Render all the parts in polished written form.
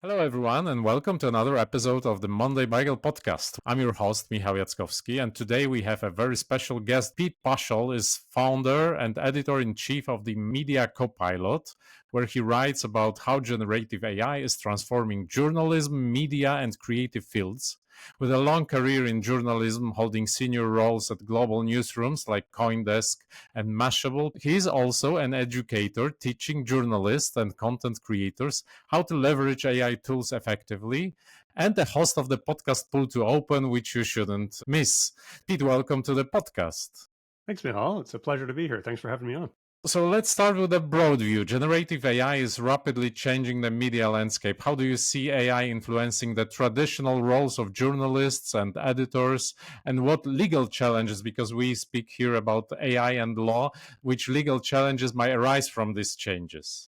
Hello, everyone, and welcome to another episode of the MondAI BAIgel podcast. I'm your host, Michał Jackowski, and today we have a very special guest. Pete Pachal is founder and editor-in-chief of the media Copilot, where he writes about how generative AI is transforming journalism, media, and creative fields. With a long career in journalism, holding senior roles at global newsrooms like CoinDesk and Mashable, he is also an educator teaching journalists and content creators how to leverage AI tools effectively, and the host of the podcast Pull to Open, which you shouldn't miss. Pete, welcome to the podcast. Thanks, Michal. It's a pleasure to be here. Thanks for having me on. So let's start with a broad view. Generative AI is rapidly changing the media landscape. How do you see AI influencing the traditional roles of journalists and editors? And what legal challenges, because we speak here about AI and law, which legal challenges might arise from these changes?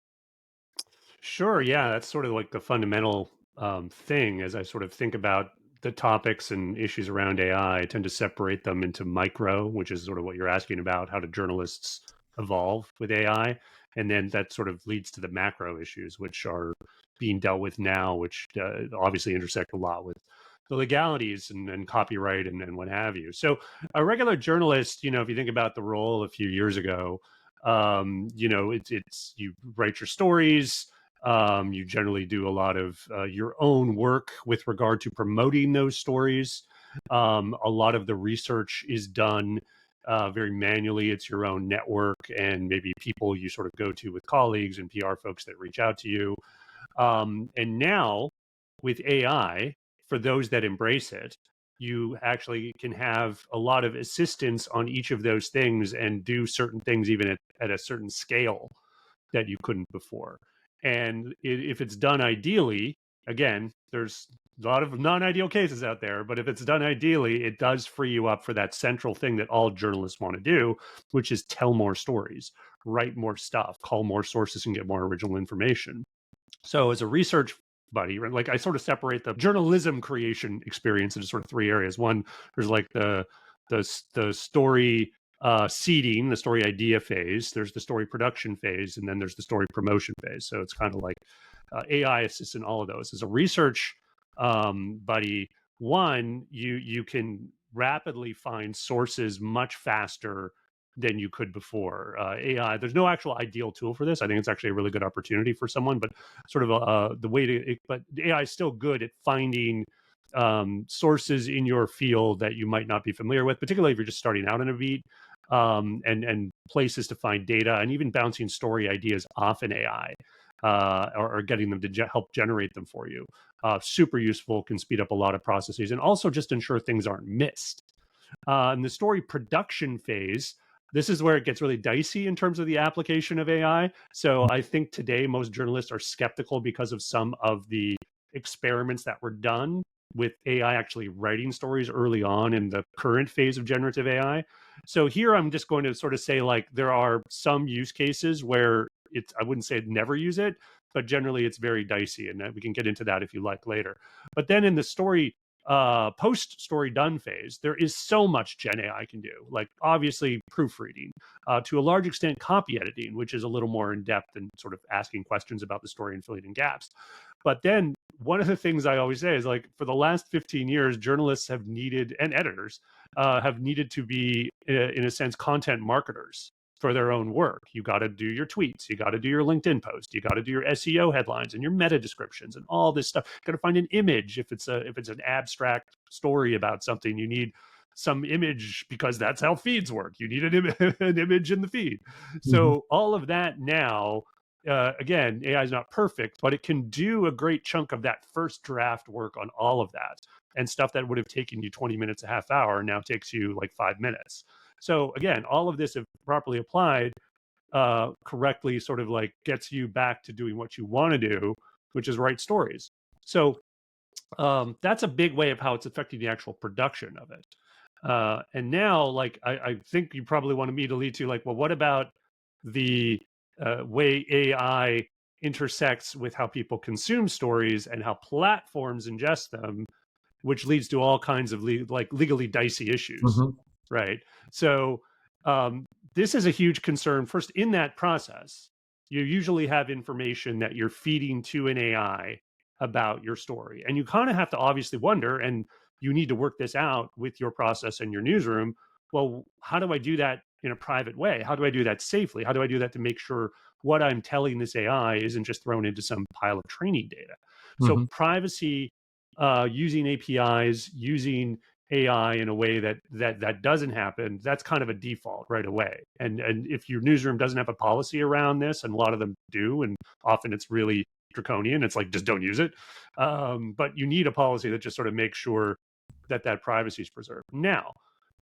Sure. Yeah, that's sort of like the fundamental thing as I sort of think about the topics and issues around AI. I tend to separate them into micro, which is sort of what you're asking about. How do journalists evolve with AI? And then that sort of leads to the macro issues, which are being dealt with now, which obviously intersect a lot with the legalities and copyright and what have you. So a regular journalist, if you think about the role a few years ago, it's you write your stories. You generally do a lot of your own work with regard to promoting those stories. A lot of the research is done very manually. It's your own network and maybe people you sort of go to with colleagues and PR folks that reach out to you. And now with AI, for those that embrace it, you actually can have a lot of assistance on each of those things and do certain things even at a certain scale that you couldn't before. And if it's done ideally, again, there's a lot of non-ideal cases out there, but if it's done ideally, it does free you up for that central thing that all journalists want to do, which is tell more stories, write more stuff, call more sources and get more original information. So as a research buddy, right, like I sort of separate the journalism creation experience into sort of three areas. One, there's like the story seeding, the story idea phase. There's the story production phase, and then there's the story promotion phase. So it's kind of like AI assists in all of those. As a research buddy, one, you can rapidly find sources much faster than you could before. AI, there's no actual ideal tool for this. I think it's actually a really good opportunity for someone, but sort of the way to, but AI is still good at finding sources in your field that you might not be familiar with, particularly if you're just starting out in a beat, and places to find data, and even bouncing story ideas off an AI. Or getting them to help generate them for you. Super useful, can speed up a lot of processes, and also just ensure things aren't missed. In the story production phase, this is where it gets really dicey in terms of the application of AI. So I think today most journalists are skeptical because of some of the experiments that were done with AI actually writing stories early on in the current phase of generative AI. So here I'm just going to sort of say, like, there are some use cases where I wouldn't say never use it, but generally it's very dicey, and we can get into that if you like later. But then in the story post story done phase, there is so much Gen AI can do, like obviously proofreading, to a large extent copy editing, which is a little more in depth and sort of asking questions about the story and filling in gaps. But then one of the things I always say is, like, for the last 15 years, journalists have needed, and editors have needed to be, in a sense, content marketers for their own work. You got to do your tweets, you got to do your LinkedIn post, you got to do your SEO headlines and your meta descriptions and all this stuff. Got to find an image if it's an abstract story about something. You need some image because that's how feeds work. You need an image in the feed. So all of that now, again, AI is not perfect, but it can do a great chunk of that first draft work on all of that, and stuff that would have taken you 20 minutes, a half hour, now takes you like 5 minutes. So again, all of this, if properly applied, correctly, sort of like gets you back to doing what you want to do, which is write stories. So that's a big way of how it's affecting the actual production of it. And now, like, I think you probably wanted me to lead to, like, well, what about the way AI intersects with how people consume stories and how platforms ingest them, which leads to all kinds of legally dicey issues, right? So this is a huge concern. First, in that process, you usually have information that you're feeding to an AI about your story. And you kind of have to obviously wonder, and you need to work this out with your process and your newsroom. Well, how do I do that in a private way? How do I do that safely? How do I do that to make sure what I'm telling this AI isn't just thrown into some pile of training data? So Hmm. privacy, using APIs, using AI in a way that doesn't happen, that's kind of a default right away. And if your newsroom doesn't have a policy around this, and a lot of them do, and often it's really draconian, it's like just don't use it. But you need a policy that just sort of makes sure that privacy is preserved. Now,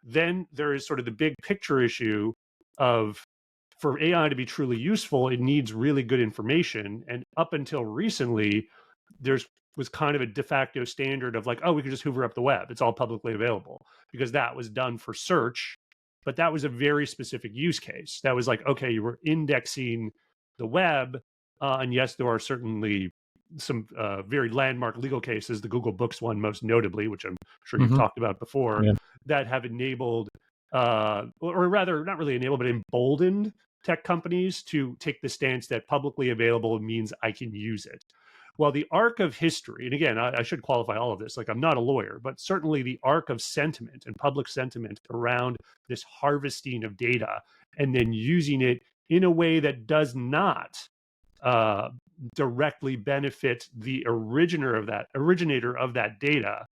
then there is sort of the big picture issue of, for AI to be truly useful, it needs really good information. And up until recently, there's was kind of a de facto standard of like, oh, we can just hoover up the web. It's all publicly available, because that was done for search. But that was a very specific use case. That was like, okay, you were indexing the web. And yes, there are certainly some very landmark legal cases, the Google Books one most notably, which I'm sure you've Hmm. talked about before, Yeah. that have enabled, or rather, not really enabled, but emboldened tech companies to take the stance that publicly available means I can use it. Well, the arc of history, and again, I should qualify all of this, like I'm not a lawyer, but certainly the arc of sentiment and public sentiment around this harvesting of data and then using it in a way that does not uh, directly benefit the originator of that data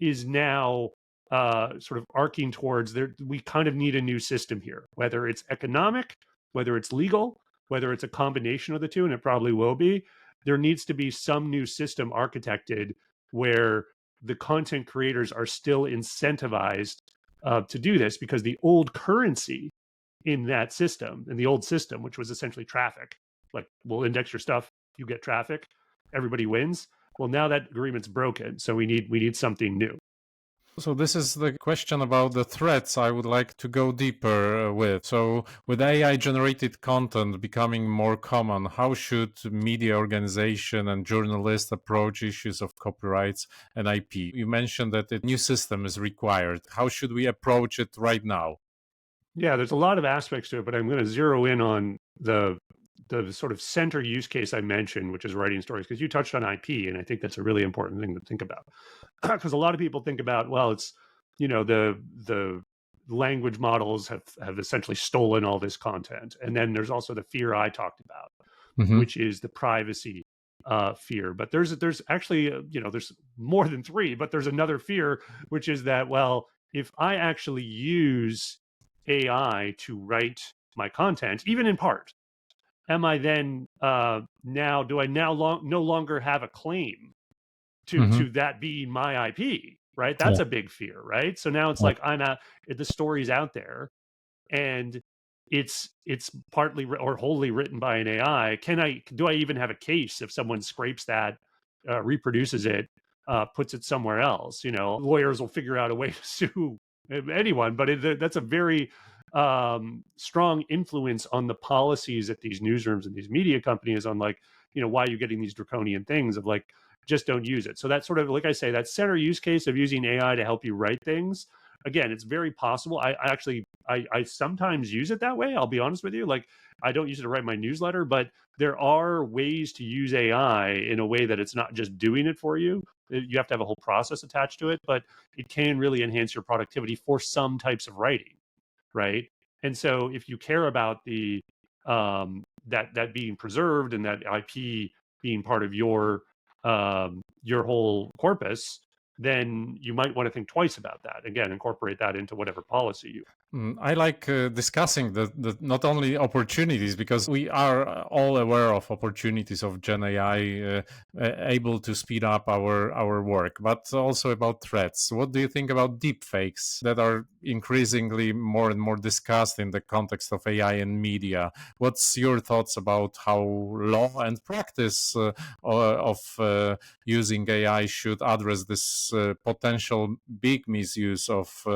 is now sort of arcing towards there. We kind of need a new system here, whether it's economic, whether it's legal, whether it's a combination of the two, and it probably will be. There needs to be some new system architected where the content creators are still incentivized to do this, because the old currency in that system, in the old system, which was essentially traffic, like we'll index your stuff, you get traffic, everybody wins. Well, now that agreement's broken, so we need something new. So this is the question about the threats I would like to go deeper with. So with AI generated content becoming more common, how should media organization and journalists approach issues of copyrights and IP? You mentioned that a new system is required. How should we approach it right now? Yeah, there's a lot of aspects to it, but I'm going to zero in on the sort of center use case I mentioned, which is writing stories, because you touched on IP, and I think that's a really important thing to think about. Because a lot of people think about, well, it's, the language models have essentially stolen all this content, and then there's also the fear I talked about, Hmm. which is the privacy fear. But there's actually there's more than three, but there's another fear, which is that, well, if I actually use AI to write my content, even in part, am I then now do I no longer have a claim Hmm. to that being my IP? Right, that's Yeah. a big fear, right? So now it's Yeah. like the story's out there, and it's partly or wholly written by an AI. Do I even have a case if someone scrapes that, reproduces it, puts it somewhere else? Lawyers will figure out a way to sue anyone, but that's a very strong influence on the policies at these newsrooms and these media companies on, like, why are you getting these draconian things of like, just don't use it. So that's sort of, like I say, that center use case of using AI to help you write things. Again, it's very possible. I sometimes use it that way. I'll be honest with you. Like, I don't use it to write my newsletter, but there are ways to use AI in a way that it's not just doing it for you. You have to have a whole process attached to it, but it can really enhance your productivity for some types of writing, right? And so if you care about the that being preserved and that IP being part of your whole corpus, then you might want to think twice about that. Again, incorporate that into whatever policy you. I like discussing the not only opportunities, because we are all aware of opportunities of Gen AI able to speed up our work, but also about threats. What do you think about deepfakes that are increasingly more and more discussed in the context of AI and media? What's your thoughts about how law and practice of using AI should address this potential big misuse of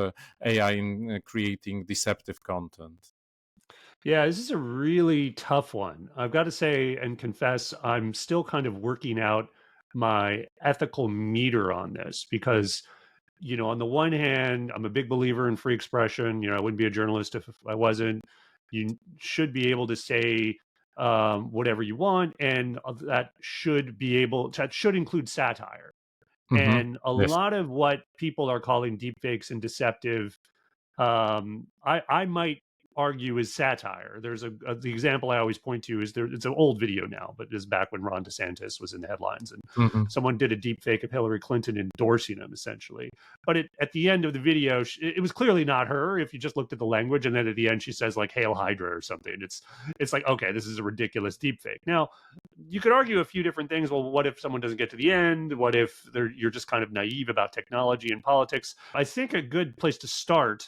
AI in creating deceptive content? Yeah, this is a really tough one. I've got to say and confess, I'm still kind of working out my ethical meter on this, because, on the one hand, I'm a big believer in free expression. I wouldn't be a journalist if I wasn't. You should be able to say whatever you want, and that should include satire. Mm-hmm. And a Yes. lot of what people are calling deepfakes and deceptive, I might argue is satire. There's the example I always point to is it's an old video now, but it's back when Ron DeSantis was in the headlines, and Mm-hmm. someone did a deep fake of Hillary Clinton endorsing him, essentially. But at the end of the video, it was clearly not her if you just looked at the language, and then at the end she says like "Hail Hydra" or something. It's like, okay, this is a ridiculous deep fake. Now you could argue a few different things. Well, what if someone doesn't get to the end? What if you're just kind of naive about technology and politics? I think a good place to start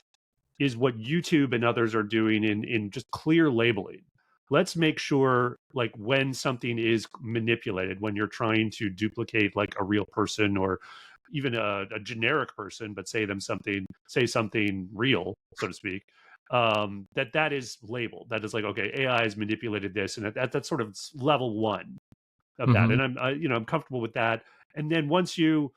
is what YouTube and others are doing in just clear labeling. Let's make sure, like, when something is manipulated, when you're trying to duplicate like a real person or even a generic person, but say something real, so to speak, that is labeled. That is like, okay, AI has manipulated this, and that's sort of level one of that. Mm-hmm. And I'm comfortable with that. And then once you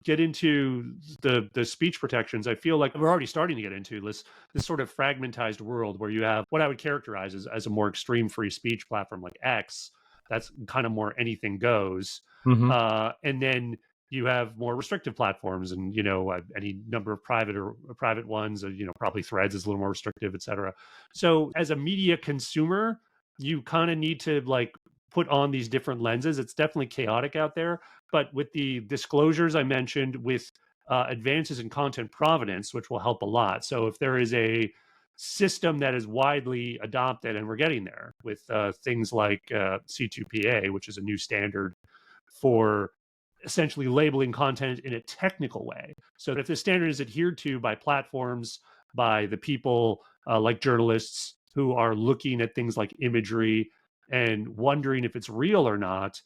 get into the speech protections, I feel like we're already starting to get into this sort of fragmentized world where you have what I would characterize as a more extreme free speech platform like X. That's kind of more anything goes. Mm-hmm. And then you have more restrictive platforms, and any number of private ones. Probably Threads is a little more restrictive, et cetera. So as a media consumer, you kind of need to like put on these different lenses. It's definitely chaotic out there, but with the disclosures I mentioned, with advances in content provenance, which will help a lot. So if there is a system that is widely adopted, and we're getting there with things like C2PA, which is a new standard for essentially labeling content in a technical way. So if the standard is adhered to by platforms, by the people like journalists who are looking at things like imagery and wondering if it's real or not,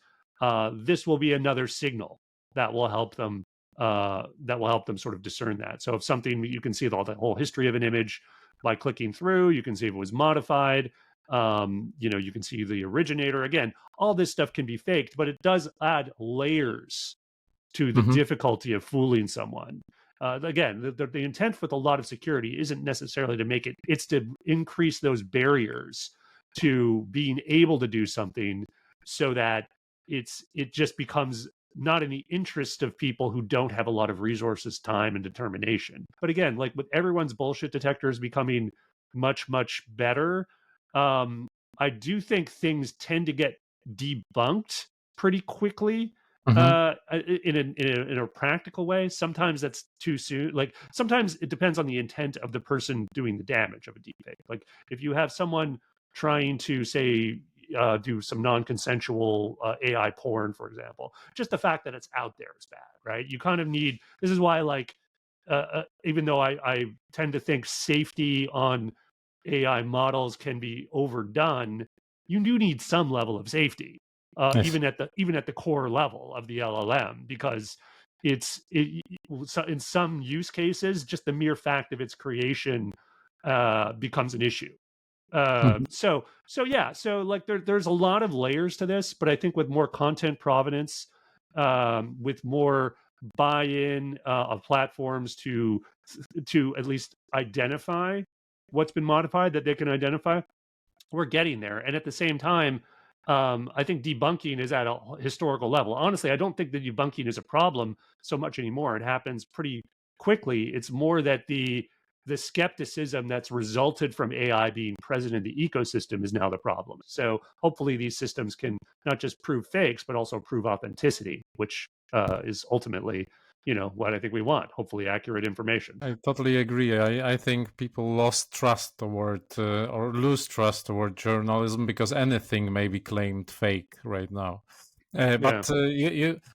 this will be another signal that will help them sort of discern that. So if something, you can see the whole history of an image by clicking through, you can see if it was modified. You can see the originator. Again, all this stuff can be faked, but it does add layers to the Mm-hmm. difficulty of fooling someone. Again, the intent with a lot of security isn't necessarily to make it's to increase those barriers to being able to do something so that it just becomes not in the interest of people who don't have a lot of resources, time, and determination. But again, like with everyone's bullshit detectors becoming much, much better, I do think things tend to get debunked pretty quickly Mm-hmm. in a practical way. Sometimes that's too soon. Like sometimes it depends on the intent of the person doing the damage of a deepfake. Like if you have someone trying to say do some non-consensual AI porn, for example, just the fact that it's out there is bad, right? You kind of need. This is why, like, even though I tend to think safety on AI models can be overdone, you do need some level of safety, Yes. even at the core level of the LLM, because in some use cases, just the mere fact of its creation becomes an issue. Mm-hmm. So like there's a lot of layers to this, but I think with more content provenance, with more buy-in of platforms to at least identify what's been modified that they can identify, we're getting there. And at the same time, I think debunking is at a historical level. Honestly, I don't think that debunking is a problem so much anymore. It happens pretty quickly. It's more that the skepticism that's resulted from AI being present in the ecosystem is now the problem. So hopefully these systems can not just prove fakes, but also prove authenticity, which is ultimately, what I think we want, hopefully accurate information. I totally agree. I think people lost trust toward or lose trust toward journalism because anything may be claimed fake right now. Yeah. But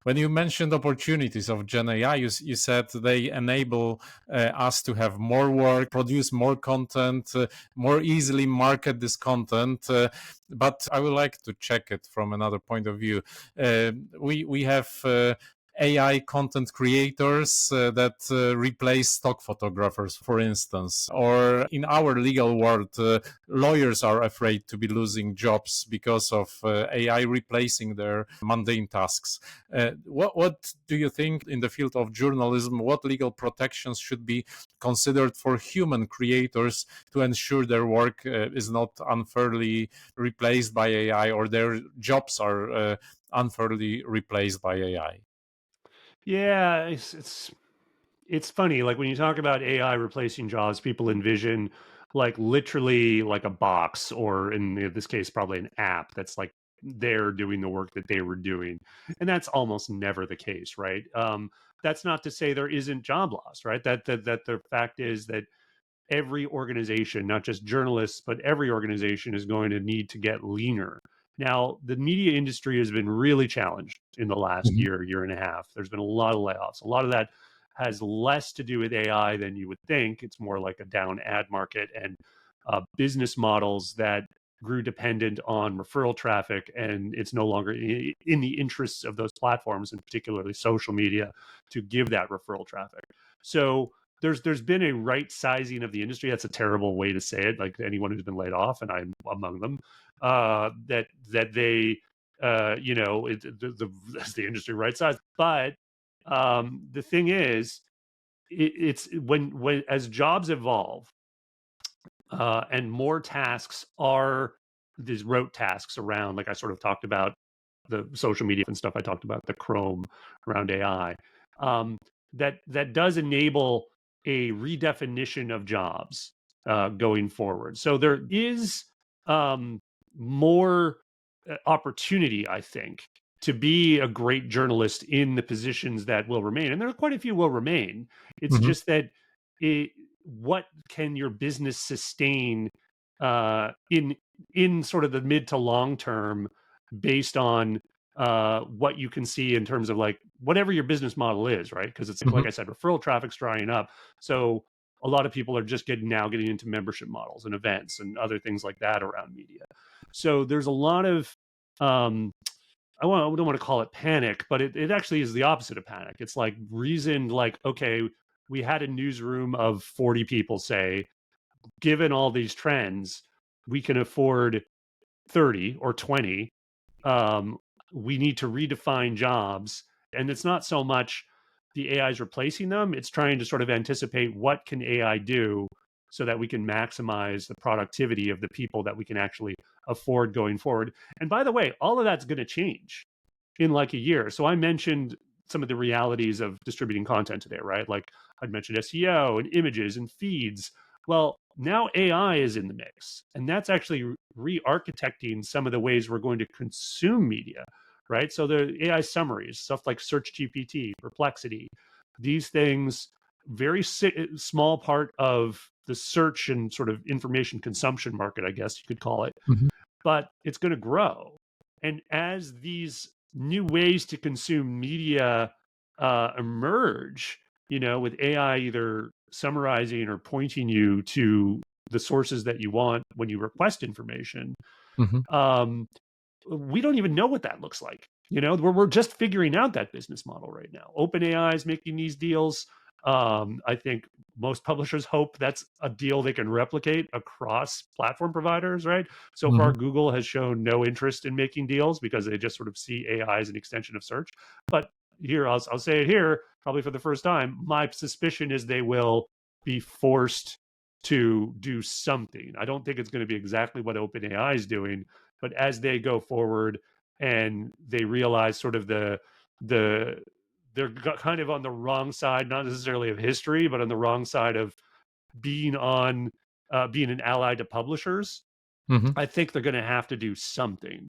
when you mentioned opportunities of Gen AI, you said they enable us to have more work, produce more content, more easily market this content. But I would like to check it from another point of view. We have AI content creators that replace stock photographers, for instance. Or in our legal world, lawyers are afraid to be losing jobs because of AI replacing their mundane tasks. What do you think in the field of journalism? What legal protections should be considered for human creators to ensure their work is not unfairly replaced by AI or their jobs are unfairly replaced by AI? Yeah, it's funny. Like when you talk about AI replacing jobs, people envision like literally like a box, or in this case, probably an app that's like they're doing the work that they were doing, and that's almost never the case, right? That's not to say there isn't job loss, right? That the fact is that every organization, not just journalists, but every organization is going to need to get leaner. Now, the media industry has been really challenged in the last Mhm. year and a half. There's been a lot of layoffs. A lot of that has less to do with AI than you would think. It's more like a down ad market and business models that grew dependent on referral traffic, and it's no longer in the interests of those platforms, and particularly social media, to give that referral traffic. So there's been a right sizing of the industry. That's a terrible way to say it. Like anyone who's been laid off, and I'm among them, that they, the industry right size. But the thing is, it's when as jobs evolve, and more tasks are these rote tasks around, like I sort of talked about the social media and stuff. I talked about the Chrome around AI. Um, that does enable a redefinition of jobs going forward. So there is more opportunity, I think, to be a great journalist in the positions that will remain, and there are quite a few will remain. It's Mhm. just that what can your business sustain in sort of the mid to long term, based on what you can see in terms of like whatever your business model is, right? Because it's like Mhm. I said, referral traffic's drying up, so a lot of people are just getting into membership models and events and other things like that around media. So there's a lot of um, I don't want to call it panic, but it actually is the opposite of panic. It's like reasoned, like, okay, we had a newsroom of 40 people, say, given all these trends, we can afford 30 or 20. Um, we need to redefine jobs. And it's not so much the AI is replacing them, it's trying to sort of anticipate what can AI do so that we can maximize the productivity of the people that we can actually afford going forward. And by the way, all of that's going to change in like a year. So I mentioned some of the realities of distributing content today, right? Like I'd mentioned SEO and images and feeds. Well, now AI is in the mix, and that's actually re-architecting some of the ways we're going to consume media, right? So the AI summaries, stuff like Search GPT, Perplexity, these things, very small part of the search and sort of information consumption market, I guess you could call it, Mhm. but it's going to grow. And as these new ways to consume media emerge, with AI either summarizing or pointing you to the sources that you want when you request information, Mhm. um, we don't even know what that looks like. We're just figuring out that business model right now. OpenAI is making these deals. I think most publishers hope that's a deal they can replicate across platform providers, right? So far, Mhm. Google has shown no interest in making deals because they just sort of see AI as an extension of search. But here, I'll say it here, probably for the first time, my suspicion is they will be forced to do something. I don't think it's going to be exactly what OpenAI is doing, but as they go forward and they realize sort of the they're kind of on the wrong side, not necessarily of history, but on the wrong side of being on being an ally to publishers, Mhm. I think they're going to have to do something.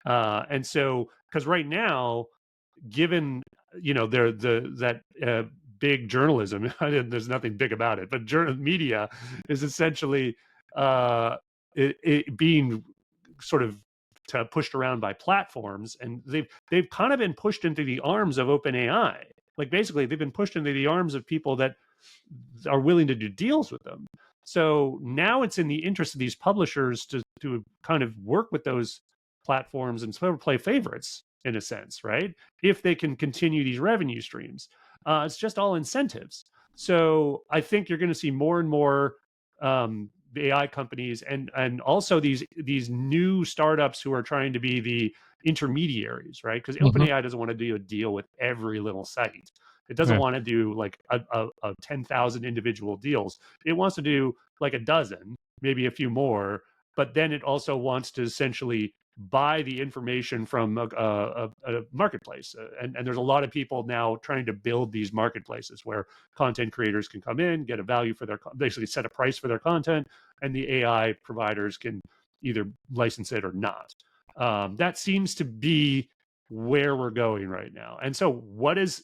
And so, because right now, given they're that big journalism, there's nothing big about it, but media is essentially uh, being sort of pushed around by platforms, and they've kind of been pushed into the arms of OpenAI. Like basically, they've been pushed into the arms of people that are willing to do deals with them. So now it's in the interest of these publishers to kind of work with those platforms and sort of play favorites in a sense, right? If they can continue these revenue streams, it's just all incentives. So I think you're going to see more and more AI companies and also these new startups who are trying to be the intermediaries, right? Because Hmm. OpenAI doesn't want to do a deal with every little site. It doesn't Yeah. want to do like a 10,000 individual deals. It wants to do like a dozen, maybe a few more, but then it also wants to essentially buy the information from a marketplace. And there's a lot of people now trying to build these marketplaces where content creators can come in, get a value for their, basically set a price for their content, and the AI providers can either license it or not. That seems to be where we're going right now. And so, what does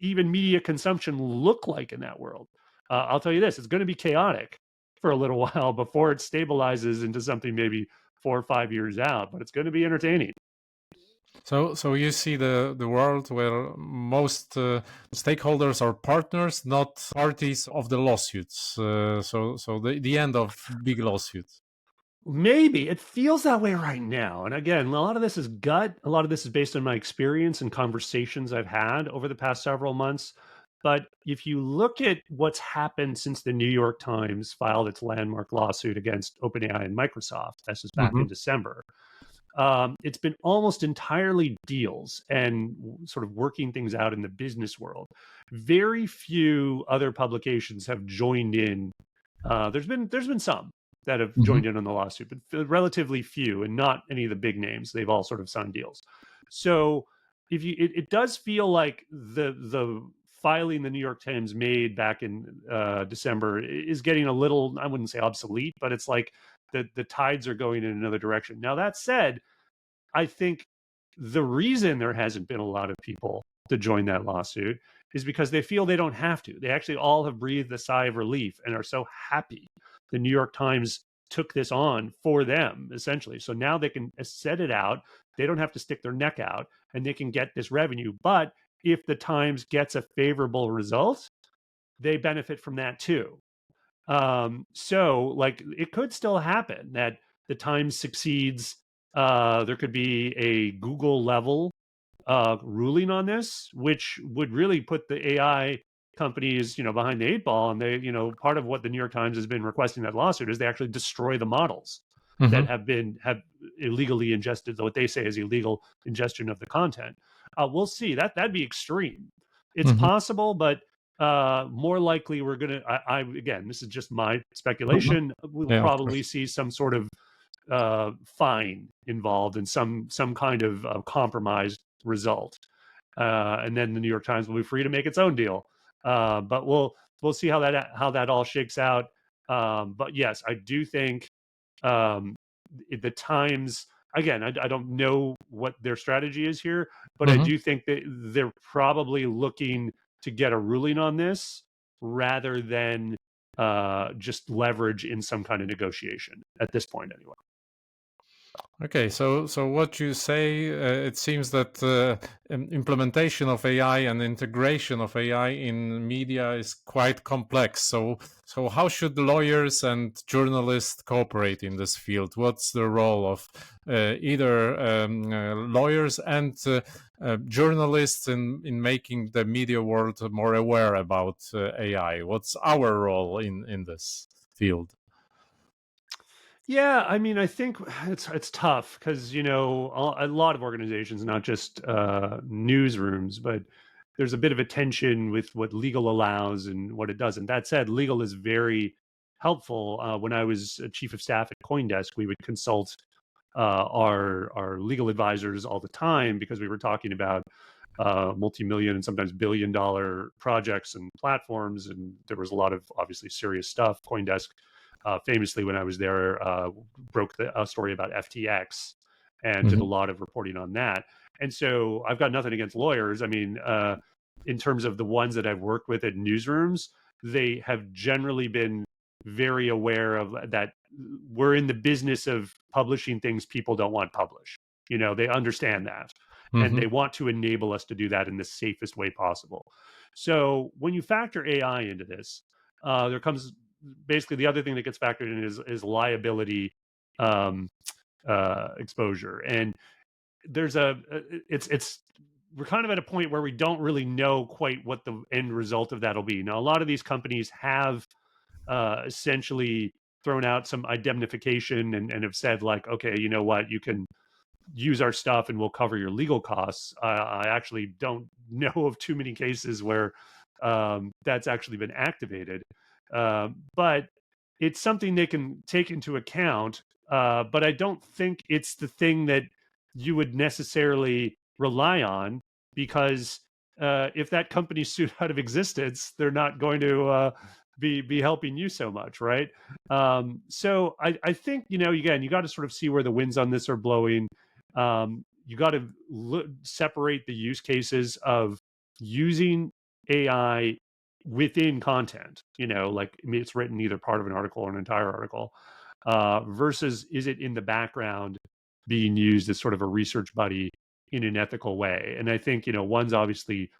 even media consumption look like in that world? I'll tell you this: it's going to be chaotic for a little while before it stabilizes into something maybe 4 or 5 years out, but it's going to be entertaining. So you see the world where most stakeholders are partners, not parties of the lawsuits. So the end of big lawsuits. Maybe it feels that way right now. And again, a lot of this is gut. A lot of this is based on my experience and conversations I've had over the past several months. But if you look at what's happened since the New York Times filed its landmark lawsuit against OpenAI and Microsoft, this is back Hmm. in December, it's been almost entirely deals and sort of working things out in the business world. Very few other publications have joined in. There's been some that have Hmm. joined in on the lawsuit, but relatively few, and not any of the big names. They've all sort of signed deals. So if you, it does feel like the filing the New York Times made back in December is getting a little, I wouldn't say obsolete, but it's like the tides are going in another direction. Now that said, I think the reason there hasn't been a lot of people to join that lawsuit is because they feel they don't have to. They actually all have breathed a sigh of relief and are so happy the New York Times took this on for them, essentially. So now they can set it out. They don't have to stick their neck out and they can get this revenue. But if the Times gets a favorable result, they benefit from that too. So like it could still happen that the Times succeeds. There could be a Google level ruling on this, which would really put the AI companies, behind the eight ball. And they, part of what the New York Times has been requesting that lawsuit is they actually destroy the models that Hmm. have illegally ingested what they say is illegal ingestion of the content. We'll see. That'd be extreme. It's Hmm. possible, but more likely we're gonna. Again, this is just my Hmm. speculation. We'll Yeah, of probably course. see some sort of fine involved and some kind of compromised result, and then the New York Times will be free to make its own deal. But we'll see how that all shakes out. But yes, I do think um, the Times. Again, I don't know what their strategy is here, but I Hmm. do think that they're probably looking to get a ruling on this rather than just leverage in some kind of negotiation at this point, anyway. Okay, so what you say, it seems that implementation of AI and integration of AI in media is quite complex. So how should lawyers and journalists cooperate in this field? What's the role of either lawyers and journalists in making the media world more aware about AI? What's our role in this field? Yeah, I mean, I think it's tough because a lot of organizations, not just newsrooms, but there's a bit of a tension with what legal allows and what it doesn't. That said, legal is very helpful. When I was chief of staff at CoinDesk, we would consult our legal advisors all the time because we were talking about multi-million and sometimes billion-dollar projects and platforms, and there was a lot of obviously serious stuff. CoinDesk, famously, when I was there, broke the story about FTX and did a Hmm. lot of reporting on that. And so I've got nothing against lawyers. I mean, in terms of the ones that I've worked with at newsrooms, they have generally been very aware of that we're in the business of publishing things people don't want published. They understand that and Hmm. they want to enable us to do that in the safest way possible. So when you factor AI into this, there comes basically the other thing that gets factored in is liability um, exposure. And there's it's we're kind of at a point where we don't really know quite what the end result of that'll be. Now, a lot of these companies have essentially thrown out some indemnification and have said like, okay, you know what, you can use our stuff and we'll cover your legal costs. I actually don't know of too many cases where that's actually been activated, but it's something they can take into account. But I don't think it's the thing that you would necessarily rely on, because if that company's sued out of existence, they're not going to be helping you so much, right? So I think, you know, again, you got to sort of see where the winds on this are blowing. You got to separate the use cases of using AI within content, you know, like it's written either part of an article or an entire article, versus is it in the background being used as sort of a research buddy in an ethical way. And I think, you know, one's obviously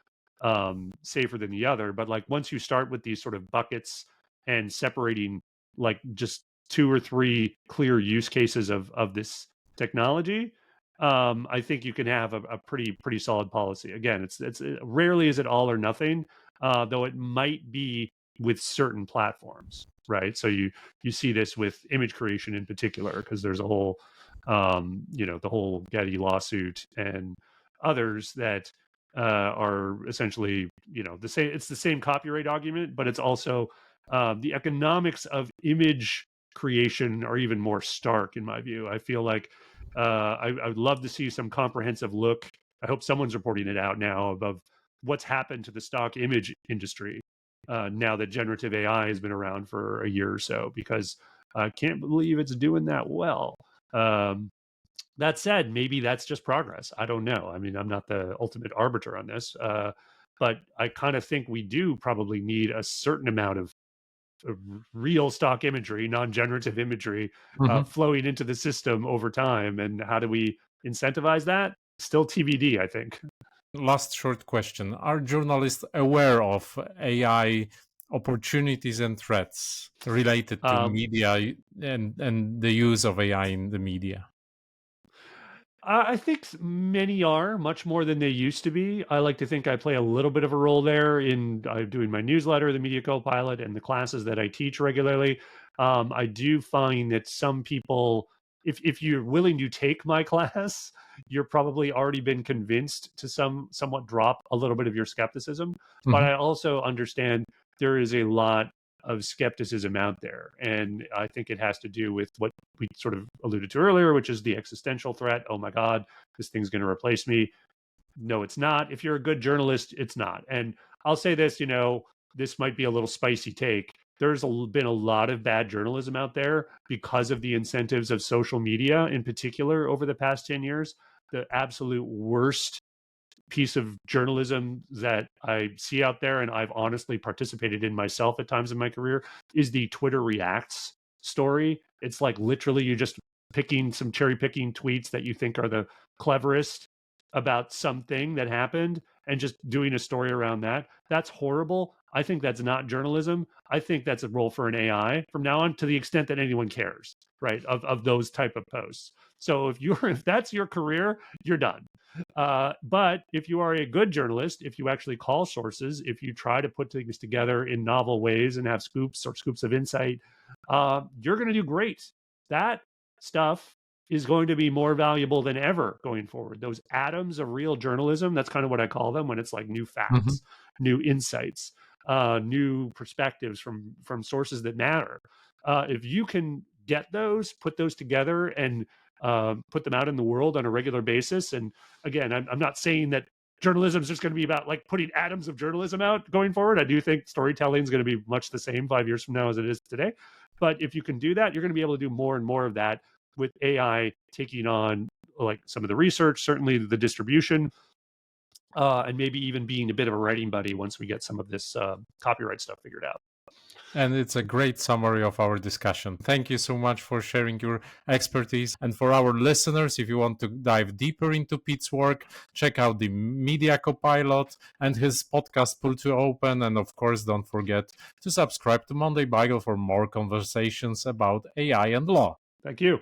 safer than the other, but like once you start with these sort of buckets and separating like just two or three clear use cases of this technology, I think you can have a pretty solid policy. Again, it's rarely is it all or nothing, though it might be with certain platforms, right? So you see this with image creation in particular, because there's a whole you know, the whole Getty lawsuit and others that are essentially, you know, the same. It's the same copyright argument, but it's also the economics of image creation are even more stark in my view. I feel like I would love to see some comprehensive look. I hope someone's reporting it out now of what's happened to the stock image industry now that generative AI has been around for a year or so, because I can't believe it's doing that well. Um, that said, maybe that's just progress. I don't know. I mean, I'm not the ultimate arbiter on this, but I kind of think we do probably need a certain amount of real stock imagery, non-generative imagery, Mhm. flowing into the system over time. And how do we incentivize that? Still TBD, I think. Last short question. Are journalists aware of AI opportunities and threats related to Um, media and the use of AI in the media? I think many are, much more than they used to be. I like to think I play a little bit of a role there in doing my newsletter, the Media Copilot, and the classes that I teach regularly. I do find that some people, if you're willing to take my class, you're probably already been convinced to somewhat drop a little bit of your skepticism. But Mhm. I also understand there is a lot of skepticism out there, and I think it has to do with what we sort of alluded to earlier, which is the existential threat. Oh my God, this thing's going to replace me. No, it's not. If you're a good journalist, it's not. And I'll say this, you know, this might be a little spicy take. There's been a lot of bad journalism out there because of the incentives of social media in particular over the past 10 years. The absolute worst piece of journalism that I see out there, and I've honestly participated in myself at times in my career, is the Twitter Reacts story. It's like literally you just picking some cherry picking tweets that you think are the cleverest about something that happened and just doing a story around that. That's horrible. I think that's not journalism. I think that's a role for an AI from now on, to the extent that anyone cares, right? Of those type of posts. So if that's your career, you're done. But if you are a good journalist, if you actually call sources, if you try to put things together in novel ways and have scoops or scoops of insight, you're going to do great. That stuff is going to be more valuable than ever going forward. Those atoms of real journalism, that's kind of what I call them, when it's like new Mhm. facts, new insights, new perspectives from sources that matter. If you can get those, put those together, and put them out in the world on a regular basis. And again, I'm not saying that journalism is just going to be about like putting atoms of journalism out going forward. I do think storytelling is going to be much the same 5 years from now as it is today. But if you can do that, you're going to be able to do more and more of that with AI taking on like some of the research, certainly the distribution, and maybe even being a bit of a writing buddy once we get some of this copyright stuff figured out. And it's a great summary of our discussion. Thank you so much for sharing your expertise. And for our listeners, if you want to dive deeper into Pete's work, check out the Media Copilot and his podcast, Pull to Open. And of course, don't forget to subscribe to Monday BAIgel for more conversations about AI and law. Thank you.